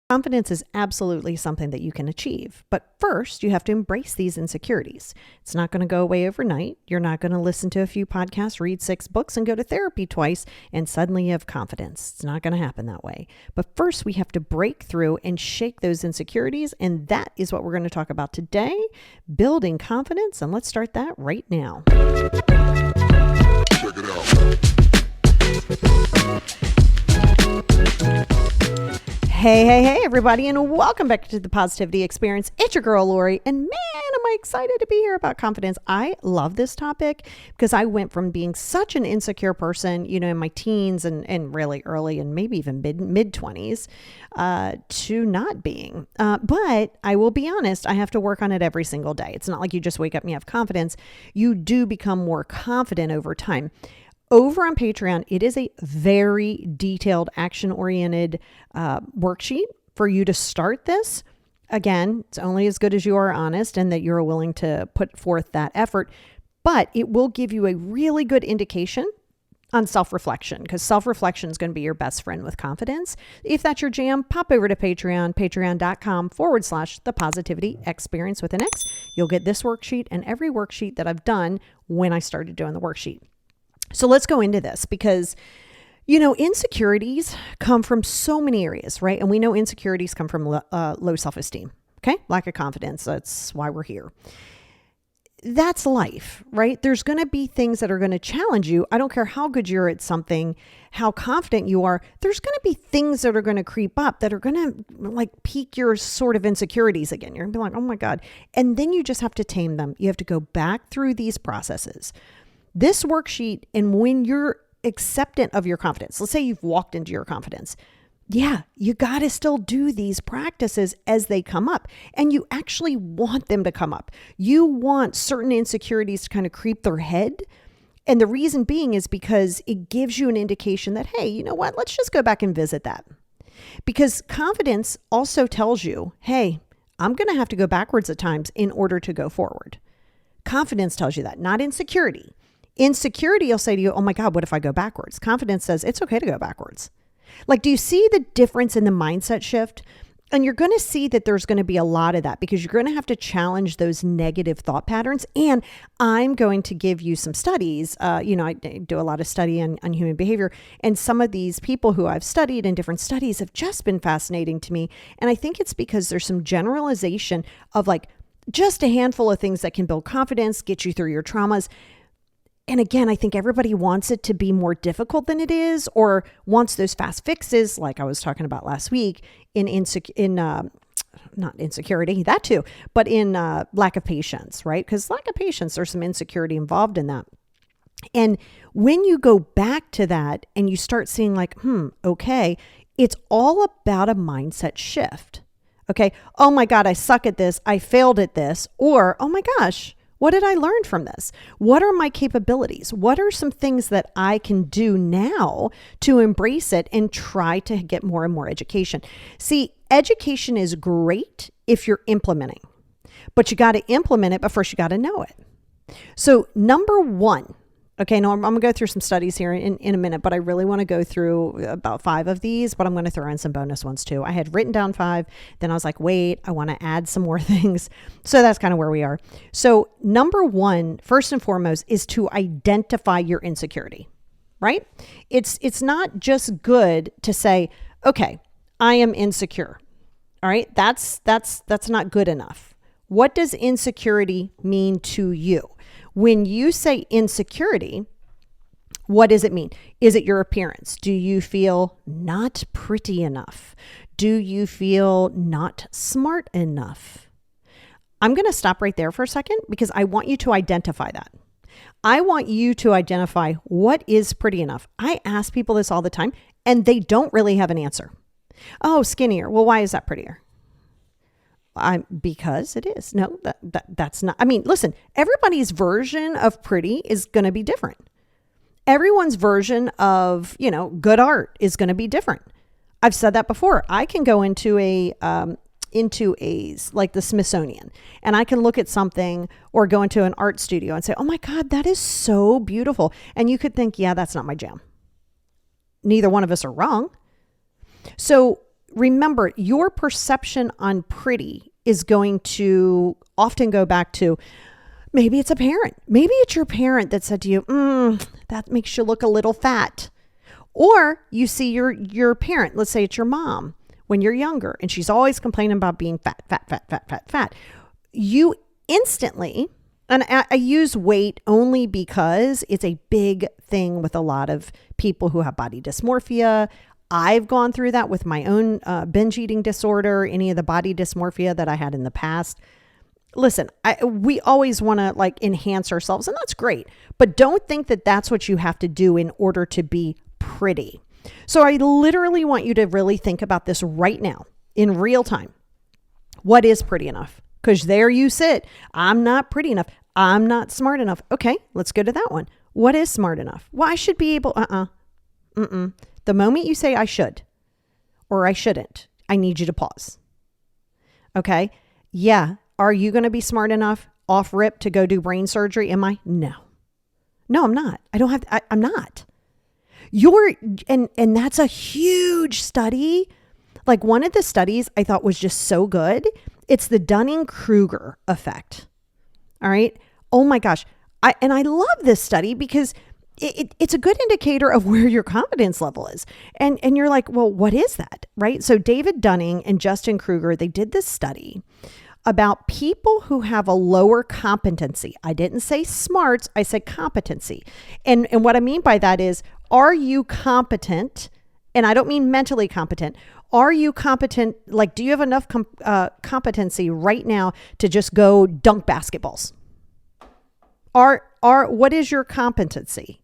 Confidence is absolutely something that you can achieve. But first, you have to embrace these insecurities. It's not going to go away overnight. You're not going to listen to a few podcasts, read 6 books, and go to therapy twice, and suddenly you have confidence. It's not going to happen that way. But first, we have to break through and shake those insecurities. And that is what we're going to talk about today, building confidence. And let's start that right now. Check it out. Hey, everybody, and welcome back to the Positivity Experience. It's your girl, Lori, and man, am I excited to be here about confidence. I love this topic because I went from being such an insecure person, in my teens and really early and maybe even mid-20s to not being. But I will be honest, I have to work on it every single day. It's not like you just wake up and you have confidence. You do become more confident over time. Over on Patreon, it is a very detailed, action-oriented worksheet for you to start this. Again, it's only as good as you are honest and that you're willing to put forth that effort, but it will give you a really good indication on self-reflection, because self-reflection is going to be your best friend with confidence. If that's your jam, pop over to Patreon, patreon.com/the positivity experience with an X. You'll get this worksheet and every worksheet that I've done when I started doing the worksheet. So let's go into this because, insecurities come from so many areas, right? And we know insecurities come from low self-esteem, okay? Lack of confidence. That's why we're here. That's life, right? There's going to be things that are going to challenge you. I don't care how good you're at something, how confident you are. There's going to be things that are going to creep up that are going to pique your sort of insecurities again. You're going to be like, oh my God. And then you just have to tame them. You have to go back through these processes. This worksheet, and when you're acceptant of your confidence, let's say you've walked into your confidence. Yeah, you got to still do these practices as they come up, and you actually want them to come up. You want certain insecurities to kind of creep their head. And the reason being is because it gives you an indication that, hey, you know what? Let's just go back and visit that. Because confidence also tells you, hey, I'm going to have to go backwards at times in order to go forward. Confidence tells you that, not insecurity. Insecurity will say to you, oh my God, what if I go backwards? Confidence says it's okay to go backwards. Do you see the difference in the mindset shift? And you're going to see that there's going to be a lot of that because you're going to have to challenge those negative thought patterns. And I'm going to give you some studies. I do a lot of study on human behavior. And some of these people who I've studied in different studies have just been fascinating to me. And I think it's because there's some generalization of just a handful of things that can build confidence, get you through your traumas. And again, I think everybody wants it to be more difficult than it is, or wants those fast fixes, like I was talking about last week, not insecurity, that too, but in lack of patience, right? Because lack of patience, there's some insecurity involved in that. And when you go back to that and you start seeing okay, it's all about a mindset shift. Okay, oh my God, I suck at this, I failed at this, or oh my gosh, what did I learn from this? What are my capabilities? What are some things that I can do now to embrace it and try to get more and more education? See, education is great if you're implementing, but you got to implement it, but first you got to know it. So number one, okay, now I'm going to go through some studies here in a minute, but I really want to go through about 5 of these, but I'm going to throw in some bonus ones too. I had written down 5, then I was like, wait, I want to add some more things. So that's kind of where we are. So number 1, first and foremost, is to identify your insecurity, right? It's not just good to say, okay, I am insecure. All right, that's not good enough. What does insecurity mean to you? When you say insecurity, what does it mean? Is it your appearance? Do you feel not pretty enough? Do you feel not smart enough? I'm going to stop right there for a second because I want you to identify that. I want you to identify what is pretty enough. I ask people this all the time and they don't really have an answer. Oh, skinnier. Well, why is that prettier? Because it is. No, that's not. Listen, everybody's version of pretty is going to be different. Everyone's version of, good art is going to be different. I've said that before. I can go into like the Smithsonian and I can look at something or go into an art studio and say, oh my God, that is so beautiful. And you could think, yeah, that's not my jam. Neither one of us are wrong. So remember, your perception on pretty is going to often go back to, maybe it's a parent. Maybe it's your parent that said to you, that makes you look a little fat. Or you see your parent, let's say it's your mom when you're younger, and she's always complaining about being fat. You instantly, and I use weight only because it's a big thing with a lot of people who have body dysmorphia. I've gone through that with my own binge eating disorder, any of the body dysmorphia that I had in the past. Listen, we always want to like enhance ourselves, and that's great. But don't think that that's what you have to do in order to be pretty. So I literally want you to really think about this right now in real time. What is pretty enough? Because there you sit. I'm not pretty enough. I'm not smart enough. Okay, let's go to that one. What is smart enough? Well, I should be able, The moment you say I should or I shouldn't, I need you to pause. Okay. Yeah. Are you going to be smart enough off rip to go do brain surgery? Am I? No, I'm not. I'm not. And that's a huge study. Like one of the studies I thought was just so good. It's the Dunning-Kruger effect. All right. Oh my gosh. I love this study because it's a good indicator of where your confidence level is. And you're like, well, what is that? Right. So David Dunning and Justin Kruger, they did this study about people who have a lower competency. I didn't say smarts, I said competency. And what I mean by that is, are you competent? And I don't mean mentally competent. Are you competent? Like, do you have enough competency right now to just go dunk basketballs? What is your competency?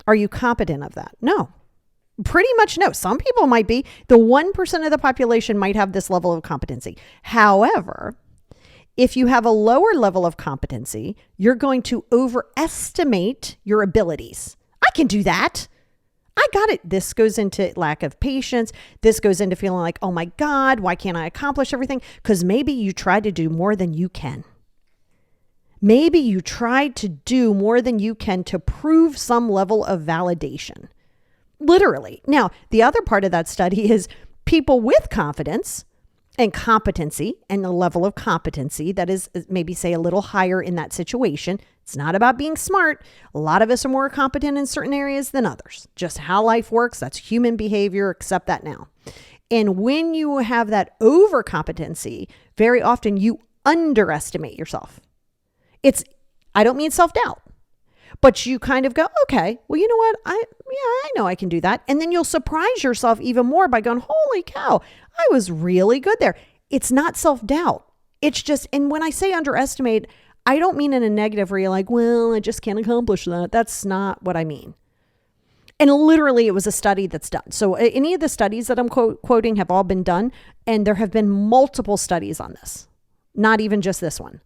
Are you competent of that? No. Pretty much no. Some people might be. The 1% of the population might have this level of competency. However, if you have a lower level of competency, you're going to overestimate your abilities. I can do that. I got it. This goes into lack of patience. This goes into feeling like, oh my God, why can't I accomplish everything? Because maybe you tried to do more than you can. Maybe you tried to do more than you can to prove some level of validation. Literally. Now, the other part of that study is people with confidence and competency and a level of competency that is maybe say a little higher in that situation. It's not about being smart. A lot of us are more competent in certain areas than others. Just how life works. That's human behavior. Accept that now. And when you have that overcompetency, very often you underestimate yourself. I don't mean self-doubt. But you kind of go, okay, well, you know what? I know I can do that. And then you'll surprise yourself even more by going, holy cow, I was really good there. It's not self-doubt. It's just, and when I say underestimate, I don't mean in a negative where you're like, well, I just can't accomplish that. That's not what I mean. And literally it was a study that's done. So any of the studies that I'm quoting have all been done. And there have been multiple studies on this, not even just this one.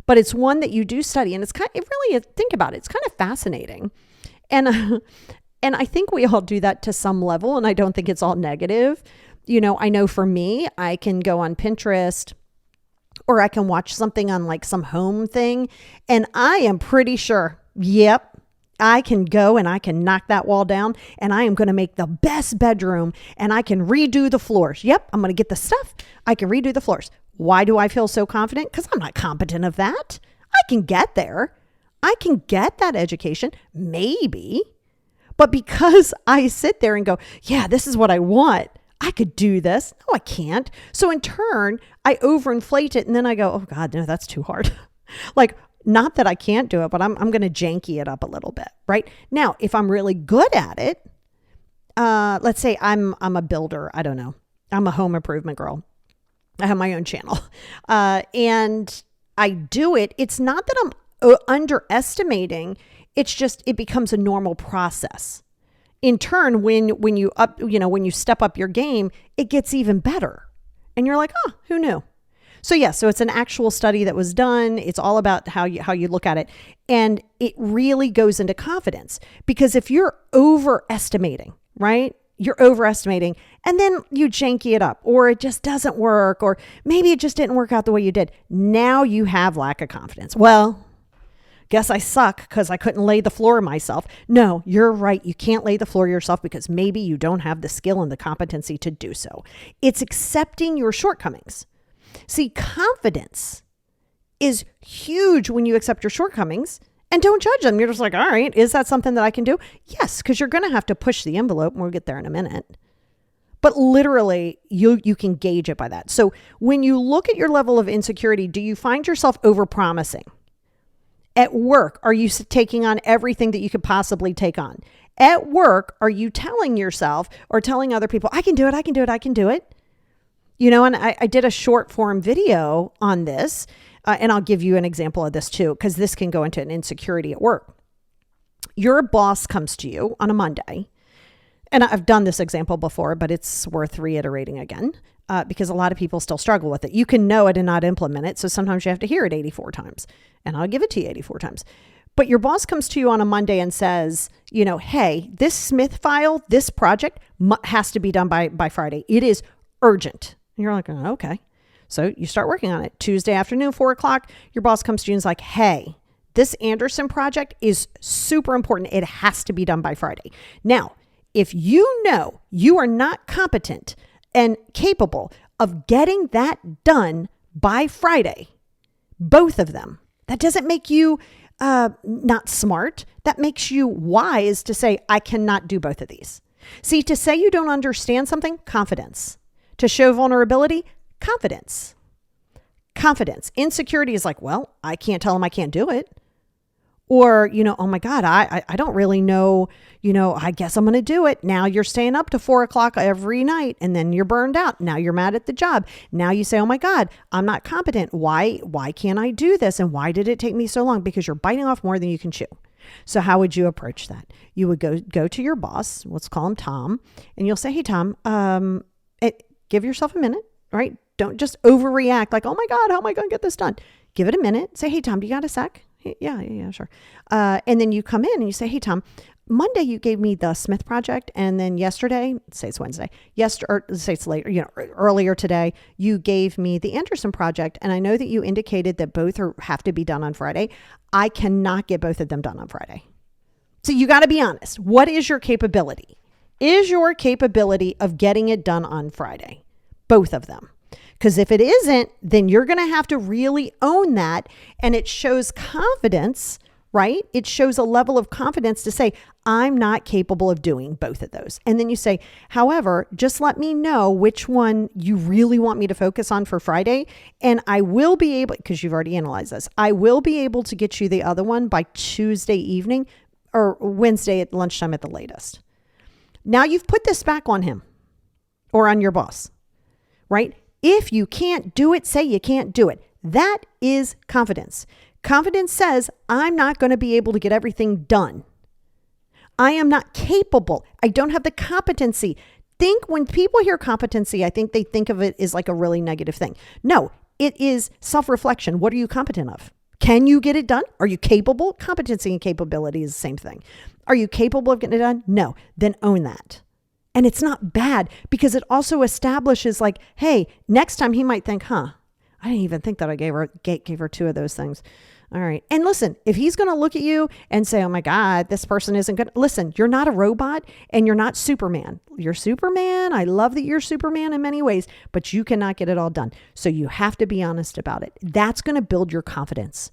But it's one that you do study, and it's think about it. It's kind of fascinating. And I think we all do that to some level, and I don't think it's all negative. You know, I know for me, I can go on Pinterest or I can watch something on like some home thing, and I am pretty sure, yep, I can go and I can knock that wall down, and I am going to make the best bedroom, and I can redo the floors. Yep, I'm going to get the stuff. I can redo the floors. Why do I feel so confident? Because I'm not competent of that. I can get there. I can get that education, maybe. But because I sit there and go, yeah, this is what I want. I could do this. No, I can't. So in turn, I overinflate it. And then I go, oh God, no, that's too hard. Like, not that I can't do it, but I'm going to janky it up a little bit, right? Now, if I'm really good at it, let's say I'm a builder. I don't know. I'm a home improvement girl. I have my own channel. And I do it. It's not that I'm underestimating. It's just, it becomes a normal process. In turn, when you step up your game, it gets even better. And you're like, oh, who knew? So yeah, so it's an actual study that was done. It's all about how you look at it. And it really goes into confidence, because if you're overestimating, right? You're overestimating, and then you janky it up, or it just doesn't work, or maybe it just didn't work out the way you did. Now you have lack of confidence. Well, Guess I suck because I couldn't lay the floor myself. No, you're right. You can't lay the floor yourself because maybe you don't have the skill and the competency to do so. It's accepting your shortcomings. See, confidence is huge when you accept your shortcomings and don't judge them. You're just like, all right, is that something that I can do? Yes, because you're going to have to push the envelope, and we'll get there in a minute. But literally, you can gauge it by that. So when you look at your level of insecurity, do you find yourself overpromising? At work, are you taking on everything that you could possibly take on? At work, are you telling yourself or telling other people, I can do it, I can do it, I can do it? You know, and I did a short form video on this, and I'll give you an example of this too, because this can go into an insecurity at work. Your boss comes to you on a Monday. And I've done this example before, but it's worth reiterating again because a lot of people still struggle with it. You can know it and not implement it. So sometimes you have to hear it 84 times, and I'll give it to you 84 times. But your boss comes to you on a Monday and says, you know, hey, this Smith file, this project has to be done by Friday. It is urgent. And you're like, oh, okay. So you start working on it. Tuesday afternoon, 4:00, your boss comes to you and is like, hey, this Anderson project is super important. It has to be done by Friday. Now, if you know you are not competent and capable of getting that done by Friday, both of them, that doesn't make you not smart. That makes you wise to say, I cannot do both of these. See, to say you don't understand something, confidence. To show vulnerability, confidence. Confidence. Insecurity is like, well, I can't tell them I can't do it. Or, you know, oh my God, I don't really know, you know, I guess I'm going to do it. Now you're staying up to 4:00 every night and then you're burned out. Now you're mad at the job. Now you say, oh my God, I'm not competent. Why can't I do this? And why did it take me so long? Because you're biting off more than you can chew. So how would you approach that? You would go to your boss, let's call him Tom, and you'll say, hey, Tom, give yourself a minute, right? Don't just overreact like, oh my God, how am I going to get this done? Give it a minute. Say, hey, Tom, do you got a sec? Yeah, sure. And then you come in and you say, hey, Tom, Monday you gave me the Smith project. And then yesterday, say it's Wednesday, or say it's later, you know, earlier today, you gave me the Anderson project. And I know that you indicated that both have to be done on Friday. I cannot get both of them done on Friday. So you got to be honest. What is your capability? Is your capability of getting it done on Friday? Both of them. Because if it isn't, then you're going to have to really own that. And it shows confidence, right? It shows a level of confidence to say, I'm not capable of doing both of those. And then you say, however, just let me know which one you really want me to focus on for Friday. And I will be able, because you've already analyzed this, I will be able to get you the other one by Tuesday evening or Wednesday at lunchtime at the latest. Now you've put this back on him or on your boss, right? If you can't do it, say you can't do it. That is confidence. Confidence says, I'm not going to be able to get everything done. I am not capable. I don't have the competency. When people hear competency, I think they think of it as like a really negative thing. No, it is self-reflection. What are you competent of? Can you get it done? Are you capable? Competency and capability is the same thing. Are you capable of getting it done? No. Then own that. And it's not bad because it also establishes like, hey, next time he might think, I didn't even think that I gave her two of those things. All right. And listen, if he's going to look at you and say, oh my God, this person isn't good. Listen, you're not a robot and you're not Superman. You're Superman. I love that you're Superman in many ways, but you cannot get it all done. So you have to be honest about it. That's going to build your confidence.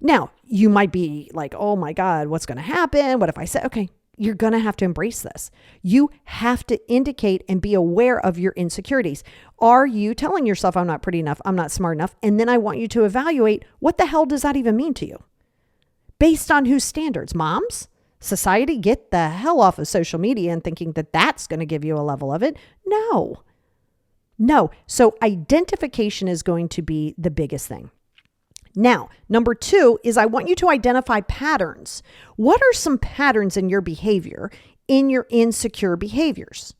Now, you might be like, oh my God, what's going to happen? What if I say, okay, you're going to have to embrace this. You have to indicate and be aware of your insecurities. Are you telling yourself, I'm not pretty enough, I'm not smart enough? And then I want you to evaluate, what the hell does that even mean to you? Based on whose standards? Moms? Society? Get the hell off of social media and thinking that that's going to give you a level of it. No. So identification is going to be the biggest thing. Now, number 2 is I want you to identify patterns. What are some patterns in your behavior, in your insecure behaviors?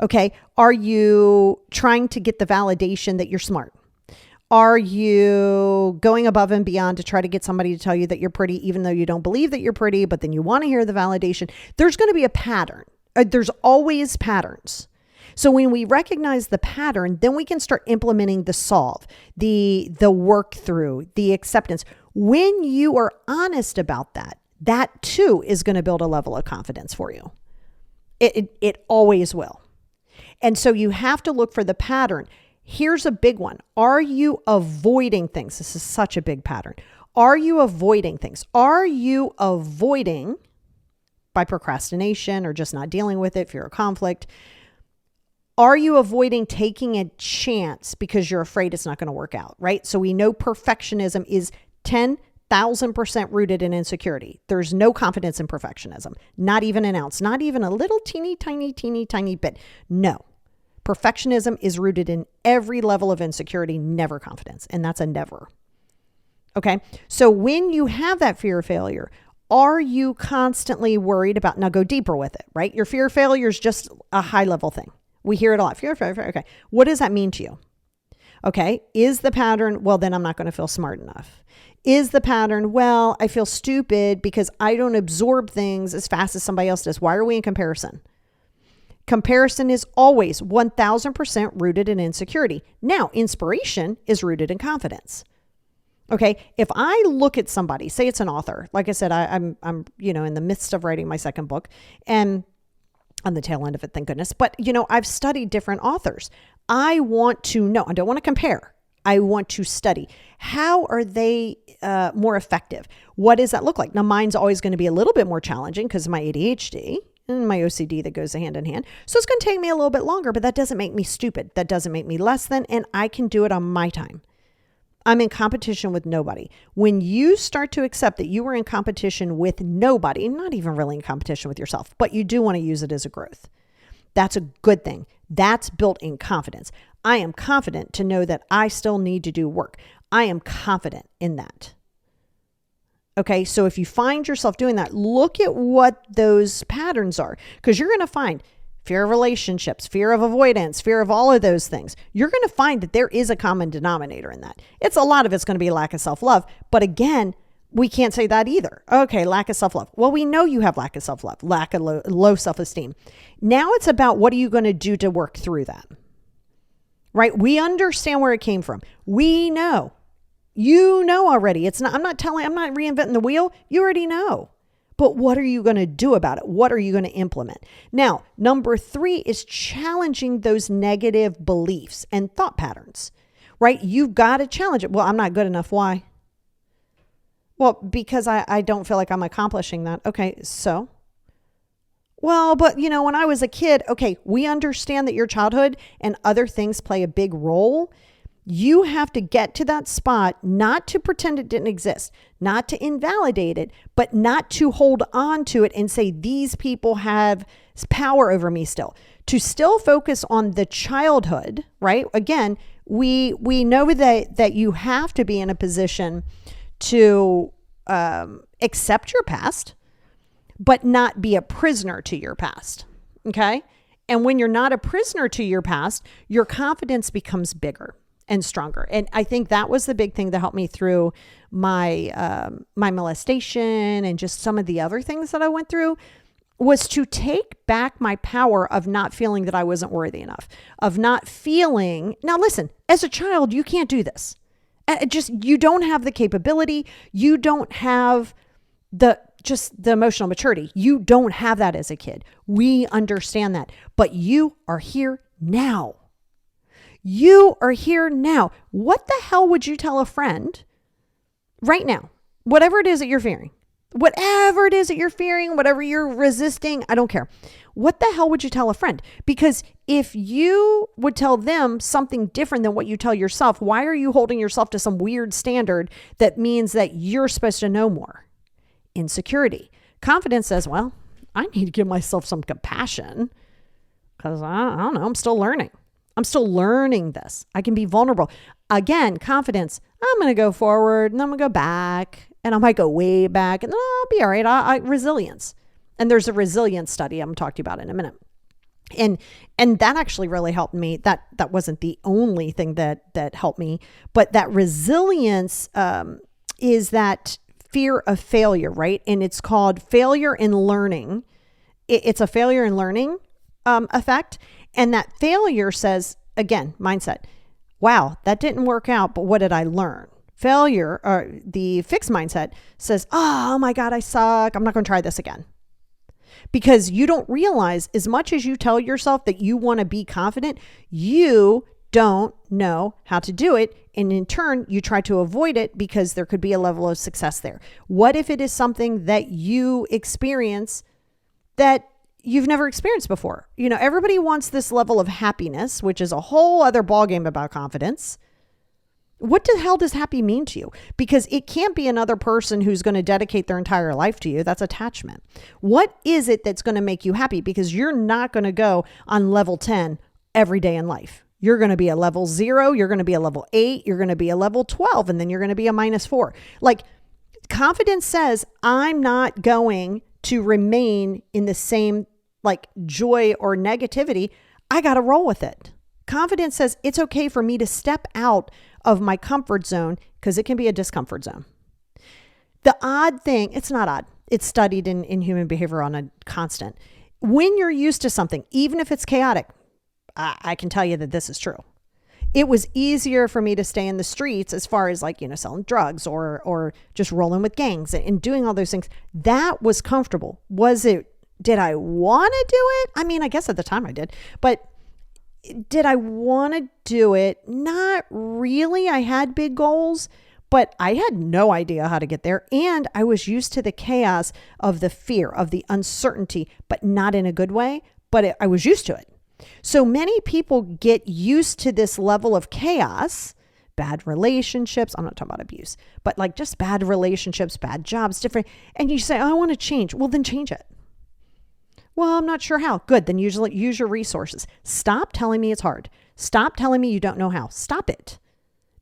Okay. Are you trying to get the validation that you're smart? Are you going above and beyond to try to get somebody to tell you that you're pretty, even though you don't believe that you're pretty, but then you want to hear the validation? There's going to be a pattern. There's always patterns. So when we recognize the pattern, then we can start implementing the solve, the work through, the acceptance. When you are honest about that, that too is going to build a level of confidence for you. It always will. And so you have to look for the pattern. Here's a big one. Are you avoiding things? This is such a big pattern. Are you avoiding things? Are you avoiding by procrastination or just not dealing with it, fear of conflict? Are you avoiding taking a chance because you're afraid it's not going to work out, right? So we know perfectionism is 10,000% rooted in insecurity. There's no confidence in perfectionism, not even an ounce, not even a little teeny tiny bit. No. Perfectionism is rooted in every level of insecurity, never confidence. And that's a never. Okay. So when you have that fear of failure, are you constantly worried about, now go deeper with it, right? Your fear of failure is just a high level thing. We hear it a lot. Fear of failure. Okay. What does that mean to you? Okay. Is the pattern, well, then I'm not going to feel smart enough. Is the pattern, well, I feel stupid because I don't absorb things as fast as somebody else does. Why are we in comparison? Comparison is always 1000% rooted in insecurity. Now, inspiration is rooted in confidence. Okay. If I look at somebody, say it's an author, like I said, I'm in the midst of writing my second book and on the tail end of it, thank goodness. But, I've studied different authors. I want to know, I don't want to compare. I want to study. How are they more effective? What does that look like? Now, mine's always going to be a little bit more challenging because of my ADHD and my OCD that goes hand in hand. So it's going to take me a little bit longer, but that doesn't make me stupid. That doesn't make me less than, and I can do it on my time. I'm in competition with nobody. When you start to accept that you are in competition with nobody, not even really in competition with yourself, but you do want to use it as a growth. That's a good thing. That's built in confidence. I am confident to know that I still need to do work. I am confident in that. Okay, so if you find yourself doing that, look at what those patterns are, because you're going to find fear of relationships, fear of avoidance, fear of all of those things. You're going to find that there is a common denominator in that. A lot of it's going to be lack of self-love. But again, we can't say that either. Okay, lack of self-love. Well, we know you have lack of self-love, lack of low self-esteem. Now it's about what are you going to do to work through that? Right? We understand where it came from. We know. You know already. I'm not reinventing the wheel. You already know. But what are you going to do about it? What are you going to implement? Now, number 3 is challenging those negative beliefs and thought patterns, right? You've got to challenge it. Well, I'm not good enough. Why? Well, because I don't feel like I'm accomplishing that. Okay, so? Well, but when I was a kid, okay, we understand that your childhood and other things play a big role. You have to get to that spot, not to pretend it didn't exist, not to invalidate it, but not to hold on to it and say, these people have power over me still. To still focus on the childhood, right? Again, we know that you have to be in a position to accept your past, but not be a prisoner to your past, okay? And when you're not a prisoner to your past, your confidence becomes bigger and stronger. And I think that was the big thing that helped me through my my molestation and just some of the other things that I went through, was to take back my power of not feeling that I wasn't worthy enough, of not feeling. Now listen, as a child, you can't do this. You don't have the capability. You don't have the emotional maturity. You don't have that as a kid. We understand that, but you are here now. You are here now. What the hell would you tell a friend right now? Whatever it is that you're fearing, whatever you're resisting, I don't care. What the hell would you tell a friend? Because if you would tell them something different than what you tell yourself, why are you holding yourself to some weird standard that means that you're supposed to know more? Insecurity. Confidence says, well, I need to give myself some compassion because I don't know, I'm still learning. I'm still learning this. I can be vulnerable. Again, confidence. I'm going to go forward and I'm going to go back and I might go way back and then I'll be all right. Resilience. And there's a resilience study I'm talking about in a minute. And that actually really helped me. That wasn't the only thing that helped me, but that resilience is that fear of failure, right? And it's called failure in learning. It's a failure in learning effect. And that failure says, again, mindset, wow, that didn't work out, but what did I learn? Failure, or the fixed mindset, says, oh my God, I suck. I'm not going to try this again. Because you don't realize, as much as you tell yourself that you want to be confident, you don't know how to do it. And in turn, you try to avoid it because there could be a level of success there. What if it is something that you experience that you've never experienced before? You know, everybody wants this level of happiness, which is a whole other ballgame about confidence. What the hell does happy mean to you? Because it can't be another person who's going to dedicate their entire life to you. That's attachment. What is it that's going to make you happy? Because you're not going to go on level 10 every day in life. You're going to be a level 0. You're going to be a level 8. You're going to be a level 12. And then you're going to be a -4. Like, confidence says, I'm not going to remain in the same like joy or negativity. I got to roll with it. Confidence says it's okay for me to step out of my comfort zone, because it can be a discomfort zone. The odd thing, it's not odd. It's studied in human behavior on a constant. When you're used to something, even if it's chaotic, I can tell you that this is true. It was easier for me to stay in the streets as far as like, you know, selling drugs or just rolling with gangs and doing all those things. That was comfortable. Did I want to do it? I mean, I guess at the time I did, but did I want to do it? Not really. I had big goals, but I had no idea how to get there. And I was used to the chaos of the fear, of the uncertainty, but not in a good way. But I was used to it. So many people get used to this level of chaos, bad relationships. I'm not talking about abuse, but like just bad relationships, bad jobs, different. And you say, oh, I want to change. Well, then change it. Well, I'm not sure how. Good. Then use your resources. Stop telling me it's hard. Stop telling me you don't know how. Stop it.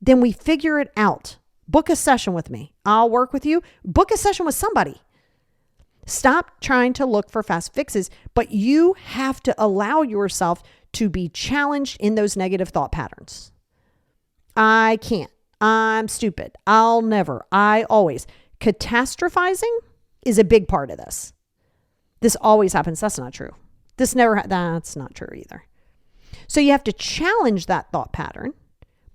Then we figure it out. Book a session with me. I'll work with you. Book a session with somebody. Stop trying to look for fast fixes, but you have to allow yourself to be challenged in those negative thought patterns. I can't. I'm stupid. I'll never. I always. Catastrophizing is a big part of this. This always happens. That's not true. That's not true either. So you have to challenge that thought pattern,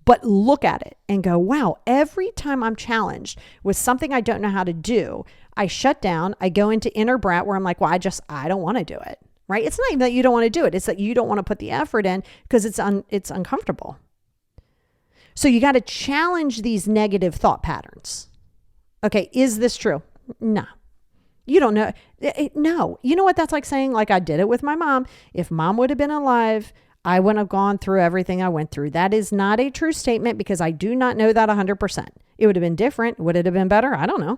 but look at it and go, wow, every time I'm challenged with something I don't know how to do, I shut down, I go into inner brat where I'm like, well, I don't want to do it, right? It's not even that you don't want to do it. It's that you don't want to put the effort in because it's uncomfortable. So you got to challenge these negative thought patterns. Okay, is this true? No. You don't know. No. You know what that's like saying? Like, I did it with my mom. If mom would have been alive, I wouldn't have gone through everything I went through. That is not a true statement because I do not know that 100%. It would have been different. Would it have been better? I don't know.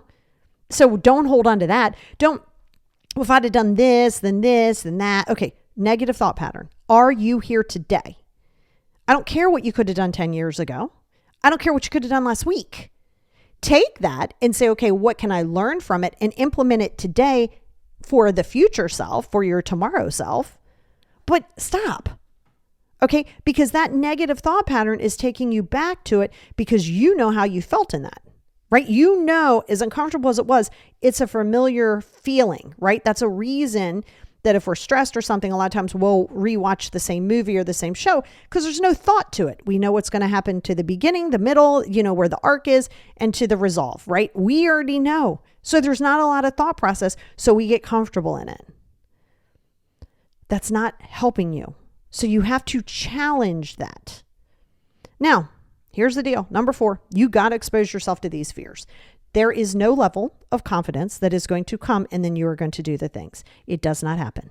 So don't hold on to that. If I'd have done this, then that. Okay. Negative thought pattern. Are you here today? I don't care what you could have done 10 years ago. I don't care what you could have done last week. Take that and say, okay, what can I learn from it and implement it today for the future self, for your tomorrow self, but stop. Okay. Because that negative thought pattern is taking you back to it because you know how you felt in that, right? You know, as uncomfortable as it was, it's a familiar feeling, right? That's a reason that if we're stressed or something, a lot of times we'll rewatch the same movie or the same show because there's no thought to it. We know what's going to happen to the beginning, the middle, you know, where the arc is, and to the resolve, right? We already know. So there's not a lot of thought process. So we get comfortable in it. That's not helping you. So you have to challenge that. Now, here's the deal. Number 4, you got to expose yourself to these fears. There is no level of confidence that is going to come and then you are going to do the things. It does not happen.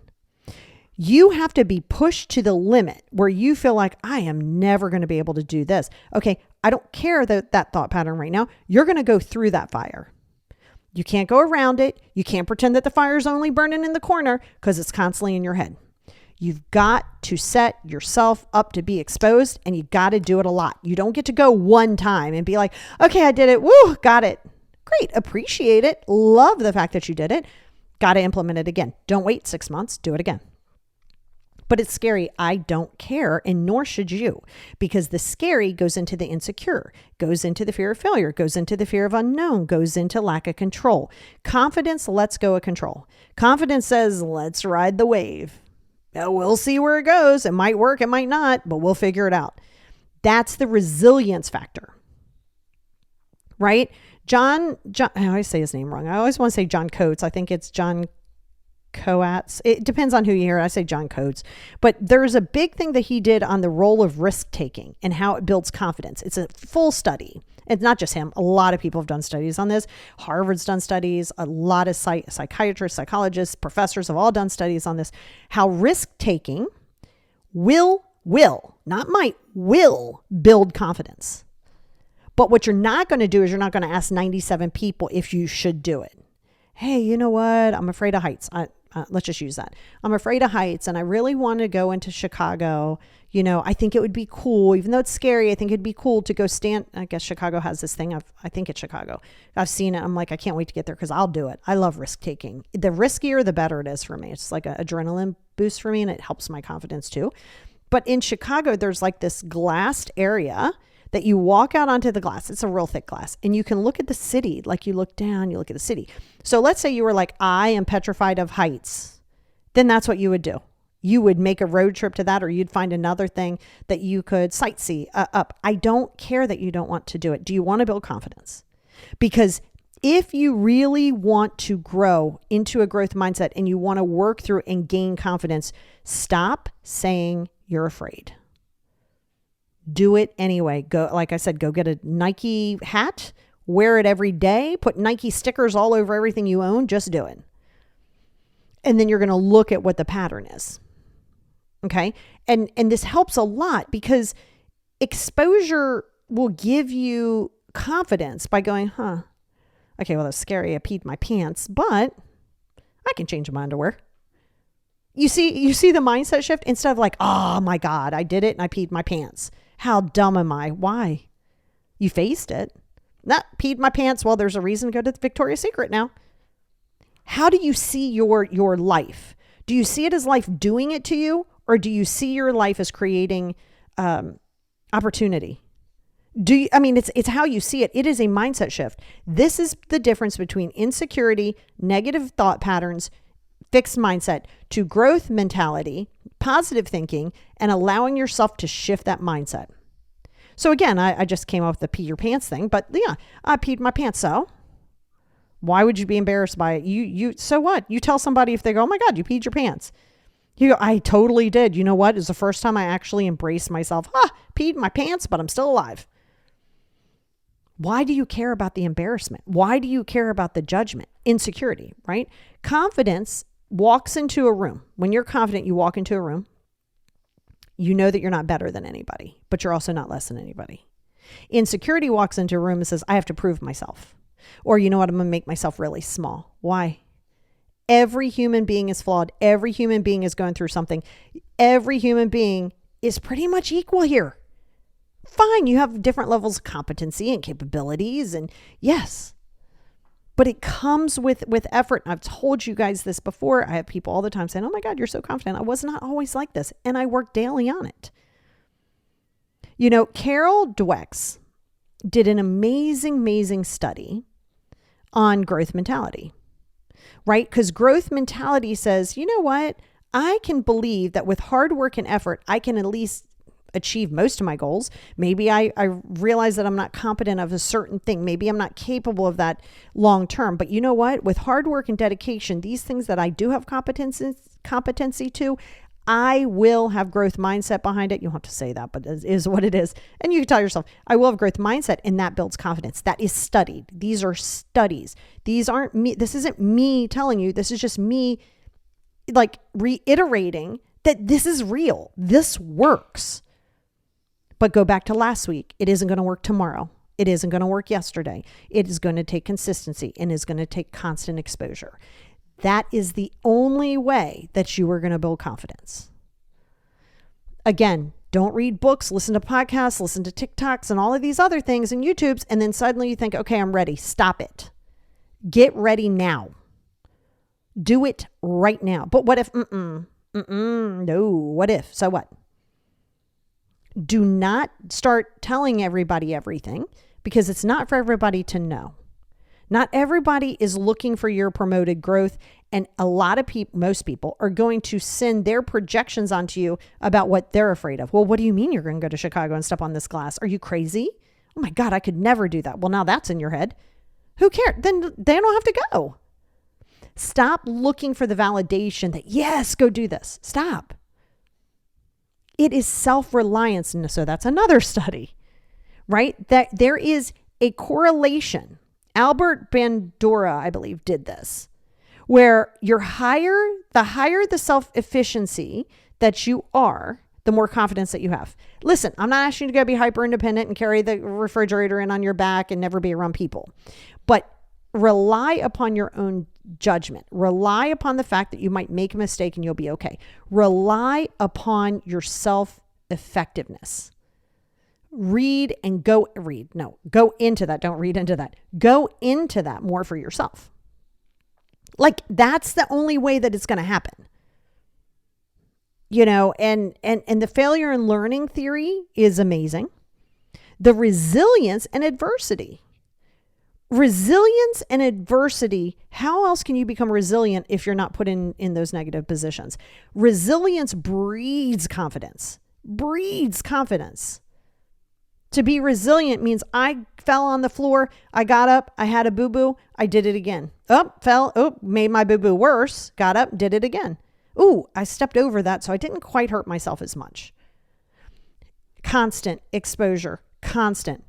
You have to be pushed to the limit where you feel like, I am never going to be able to do this. Okay, I don't care that thought pattern right now. You're going to go through that fire. You can't go around it. You can't pretend that the fire is only burning in the corner because it's constantly in your head. You've got to set yourself up to be exposed and you got to do it a lot. You don't get to go one time and be like, okay, I did it. Woo, got it. Great. Appreciate it. Love the fact that you did it. Got to implement it again. Don't wait 6 months. Do it again. But it's scary. I don't care. And nor should you, because the scary goes into the insecure, goes into the fear of failure, goes into the fear of unknown, goes into lack of control. Confidence lets go of control. Confidence says, let's ride the wave. We'll see where it goes. It might work, it might not, but we'll figure it out. That's the resilience factor, right? John, I always say his name wrong. I always want to say John Coates. I think it's John Coates. It depends on who you hear. I say John Coates. But there's a big thing that he did on the role of risk taking and how it builds confidence. It's a full study. It's not just him. A lot of people have done studies on this. Harvard's done studies. A lot of psychiatrists, psychologists, professors have all done studies on this. How risk taking will, not might, will build confidence. But what you're not going to do is you're not going to ask 97 people if you should do it. Hey, you know what? I'm afraid of heights. Let's just use that. I'm afraid of heights and I really want to go into Chicago. You know, I think it would be cool, even though it's scary, I think it'd be cool to go stand. I guess Chicago has this thing. I think it's Chicago. I've seen it. I'm like, I can't wait to get there because I'll do it. I love risk taking. The riskier, the better it is for me. It's like an adrenaline boost for me and it helps my confidence too. But in Chicago, there's like this glassed area that you walk out onto the glass. It's a real thick glass. And you can look at the city. Like you look down, you look at the city. So let's say you were like, I am petrified of heights. Then that's what you would do. You would make a road trip to that, or you'd find another thing that you could sightsee up. I don't care that you don't want to do it. Do you want to build confidence? Because if you really want to grow into a growth mindset and you want to work through and gain confidence, stop saying you're afraid. Do it anyway. Go, like I said, go get a Nike hat, wear it every day, put Nike stickers all over everything you own. Just do it. And then you're going to look at what the pattern is. Okay. And this helps a lot because exposure will give you confidence by going, okay, well, that's scary. I peed my pants, but I can change my underwear. You see the mindset shift instead of like, oh my God, I did it and I peed my pants. How dumb am I? Why? You faced it. Not peed my pants. Well, there's a reason to go to Victoria's Secret now. How do you see your life? Do you see it as life doing it to you? Or do you see your life as creating opportunity? It's how you see it. It is a mindset shift. This is the difference between insecurity, negative thought patterns, fixed mindset, to growth mentality, positive thinking, and allowing yourself to shift that mindset. So again, I just came up with the pee your pants thing, but yeah, I peed my pants. So why would you be embarrassed by it? So what? You tell somebody if they go, oh my God, you peed your pants. You go, I totally did. You know what? It's the first time I actually embraced myself. Peed my pants, but I'm still alive. Why do you care about the embarrassment? Why do you care about the judgment? Insecurity, right? Confidence walks into a room. When you're confident, you walk into a room. You know that you're not better than anybody, but you're also not less than anybody. Insecurity walks into a room and says, I have to prove myself. Or you know what? I'm going to make myself really small. Why? Every human being is flawed. Every human being is going through something. Every human being is pretty much equal here. Fine, you have different levels of competency and capabilities, and yes, but it comes with effort. I've told you guys this before. I have people all the time saying, oh my God, you're so confident. I was not always like this, and I work daily on it. You know, Carol Dweck's did an amazing study on growth mentality, right? Because growth mentality says, you know what? I can believe that with hard work and effort, I can at least achieve most of my goals. Maybe I realize that I'm not competent of a certain thing. Maybe I'm not capable of that long term. But you know what? With hard work and dedication, these things that I do have competency to, I will have growth mindset behind it. You don't have to say that, but it is what it is. And you can tell yourself, I will have growth mindset, and that builds confidence. That is studied. These are studies. These aren't me. This isn't me telling you. This is just me like reiterating that this is real. This works. But go back to last week. It isn't going to work tomorrow. It isn't going to work yesterday. It is going to take consistency and is going to take constant exposure. That is the only way that you are going to build confidence. Again, don't read books, listen to podcasts, listen to TikToks and all of these other things and YouTubes. And then suddenly you think, okay, I'm ready. Stop it. Get ready now. Do it right now. But what if, no, what if? So what? Do not start telling everybody everything because it's not for everybody to know. Not everybody is looking for your promoted growth, And a lot of people, most people are going to send their projections onto you about what they're afraid of. Well, what do you mean you're going to go to Chicago and step on this glass? Are you crazy? Oh my God, I could never do that. Well, now that's in your head. Who cares? Then they don't have to go. Stop looking for the validation that, yes, go do this. Stop. It is self-reliance. And so that's another study, right? That there is a correlation. Albert Bandura, I believe, did this, where the higher the self-efficiency that you are, the more confidence that you have. Listen, I'm not asking you to go be hyper independent and carry the refrigerator in on your back and never be around people, but rely upon your own judgment. Rely upon the fact that you might make a mistake and you'll be okay. Rely upon your self-effectiveness. Go into that. Don't read into that. Go into that more for yourself. Like, that's the only way that it's going to happen. You know, and the failure and learning theory is amazing. The resilience and adversity. Resilience and adversity. How else can you become resilient if you're not put in those negative positions? Resilience breeds confidence. Breeds confidence. To be resilient means I fell on the floor. I got up. I had a boo-boo. I did it again. Made my boo-boo worse. Got up, did it again. I stepped over that, so I didn't quite hurt myself as much. Constant exposure. Constant.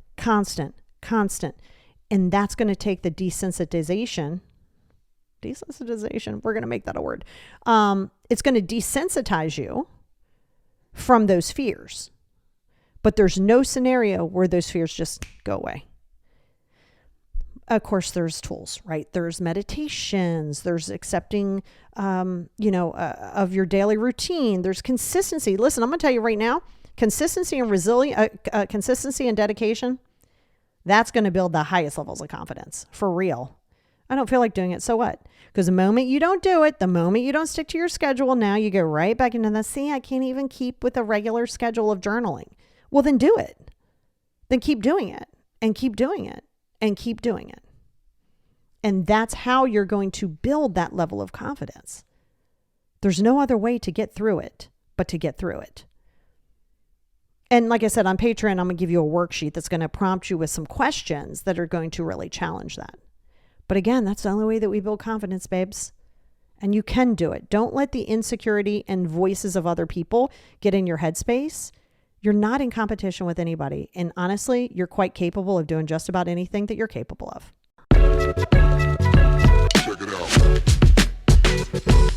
And that's going to take the desensitization. We're going to make that a word. It's going to desensitize you from those fears. But there's no scenario where those fears just go away. Of course, there's tools, right? There's meditations. There's accepting, of your daily routine. There's consistency. Listen, I'm going to tell you right now, consistency and dedication, that's going to build the highest levels of confidence. For real. I don't feel like doing it. So what? Because the moment you don't do it, the moment you don't stick to your schedule, now you go right back into the, I can't even keep with a regular schedule of journaling. Well, then do it. Then keep doing it and keep doing it and keep doing it. And that's how you're going to build that level of confidence. There's no other way to get through it but to get through it. And like I said, on Patreon, I'm going to give you a worksheet that's going to prompt you with some questions that are going to really challenge that. But again, that's the only way that we build confidence, babes. And you can do it. Don't let the insecurity and voices of other people get in your headspace. You're not in competition with anybody. And honestly, you're quite capable of doing just about anything that you're capable of. Check it out.